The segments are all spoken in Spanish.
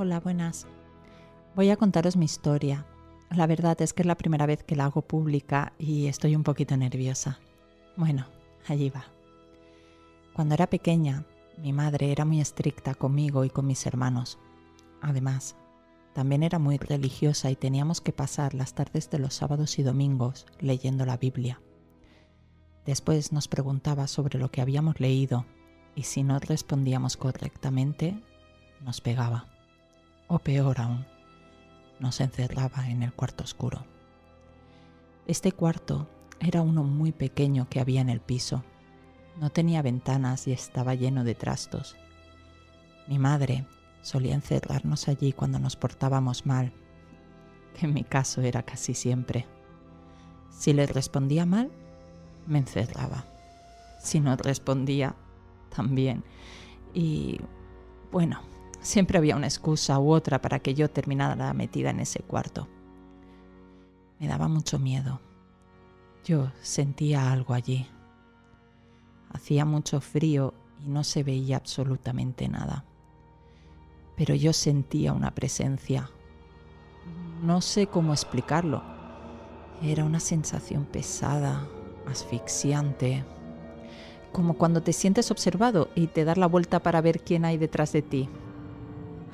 Hola, buenas. Voy a contaros mi historia. La verdad es que es la primera vez que la hago pública y estoy un poquito nerviosa. Bueno, allí va. Cuando era pequeña, mi madre era muy estricta conmigo y con mis hermanos. Además, también era muy religiosa y teníamos que pasar las tardes de los sábados y domingos leyendo la Biblia. Después nos preguntaba sobre lo que habíamos leído y si no respondíamos correctamente, nos pegaba. O peor aún, nos encerraba en el cuarto oscuro. Este cuarto era uno muy pequeño que había en el piso. No tenía ventanas y estaba lleno de trastos. Mi madre solía encerrarnos allí cuando nos portábamos mal, que en mi caso era casi siempre. Si le respondía mal, me encerraba. Si no respondía, también. Y bueno, siempre había una excusa u otra para que yo terminara metida en ese cuarto. Me daba mucho miedo. Yo sentía algo allí. Hacía mucho frío y no se veía absolutamente nada. Pero yo sentía una presencia. No sé cómo explicarlo. Era una sensación pesada, asfixiante, como cuando te sientes observado y te das la vuelta para ver quién hay detrás de ti.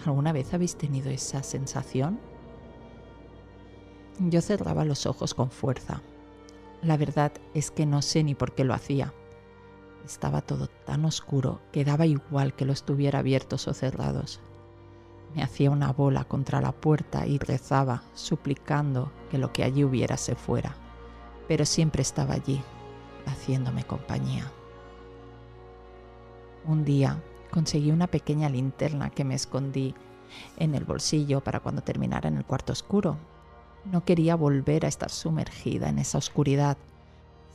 ¿Alguna vez habéis tenido esa sensación? Yo cerraba los ojos con fuerza. La verdad es que no sé ni por qué lo hacía. Estaba todo tan oscuro que daba igual que los tuviera abiertos o cerrados. Me hacía una bola contra la puerta y rezaba, suplicando que lo que allí hubiera se fuera. Pero siempre estaba allí, haciéndome compañía. Un día conseguí una pequeña linterna que me escondí en el bolsillo para cuando terminara en el cuarto oscuro. No quería volver a estar sumergida en esa oscuridad,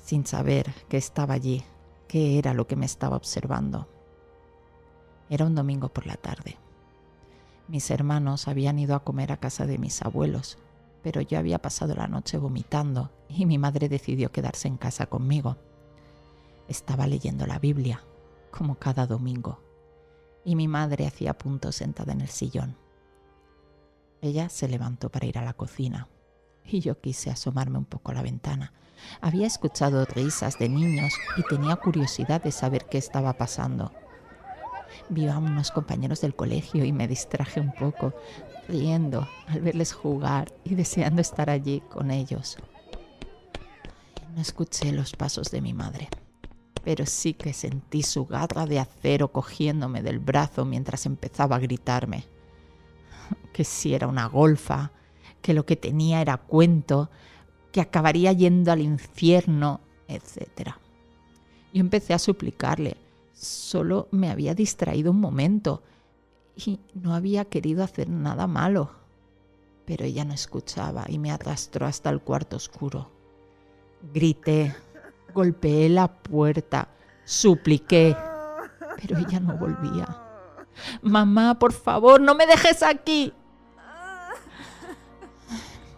sin saber que estaba allí, qué era lo que me estaba observando. Era un domingo por la tarde. Mis hermanos habían ido a comer a casa de mis abuelos, pero yo había pasado la noche vomitando y mi madre decidió quedarse en casa conmigo. Estaba leyendo la Biblia, como cada domingo, y mi madre hacía puntos sentada en el sillón. Ella se levantó para ir a la cocina y yo quise asomarme un poco a la ventana. Había escuchado risas de niños y tenía curiosidad de saber qué estaba pasando. Vi a unos compañeros del colegio y me distraje un poco, riendo al verles jugar y deseando estar allí con ellos. No escuché los pasos de mi madre, pero sí que sentí su garra de acero cogiéndome del brazo mientras empezaba a gritarme que si era una golfa, que lo que tenía era cuento, que acabaría yendo al infierno, etc. Yo empecé a suplicarle. Solo me había distraído un momento y no había querido hacer nada malo. Pero ella no escuchaba y me arrastró hasta el cuarto oscuro. Grité, golpeé la puerta, supliqué, pero ella no volvía. «Mamá, por favor, no me dejes aquí».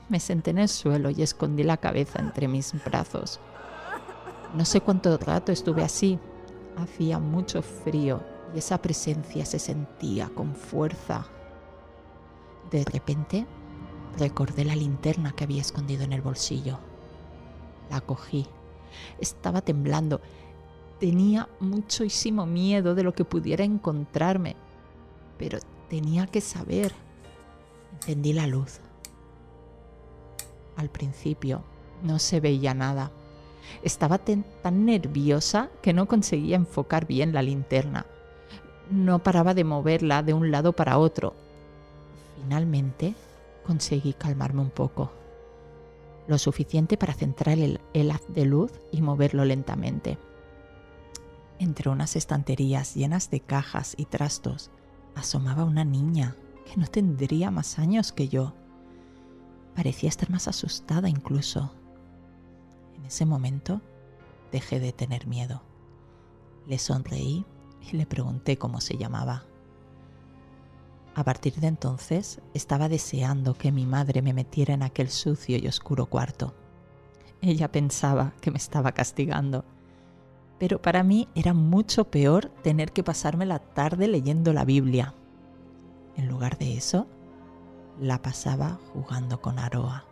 Me senté en el suelo y escondí la cabeza entre mis brazos. No sé cuánto rato estuve así. Hacía mucho frío y esa presencia se sentía con fuerza. De repente, recordé la linterna que había escondido en el bolsillo. La cogí. Estaba temblando. Tenía muchísimo miedo de lo que pudiera encontrarme, pero tenía que saber. Encendí la luz. Al principio no se veía nada. Estaba tan nerviosa que no conseguía enfocar bien la linterna. No paraba de moverla de un lado para otro. Finalmente conseguí calmarme un poco. Lo suficiente para centrar el haz de luz y moverlo lentamente. Entre unas estanterías llenas de cajas y trastos asomaba una niña que no tendría más años que yo. Parecía estar más asustada incluso. En ese momento dejé de tener miedo. Le sonreí y le pregunté cómo se llamaba. A partir de entonces estaba deseando que mi madre me metiera en aquel sucio y oscuro cuarto. Ella pensaba que me estaba castigando, pero para mí era mucho peor tener que pasarme la tarde leyendo la Biblia. En lugar de eso, la pasaba jugando con Aroa.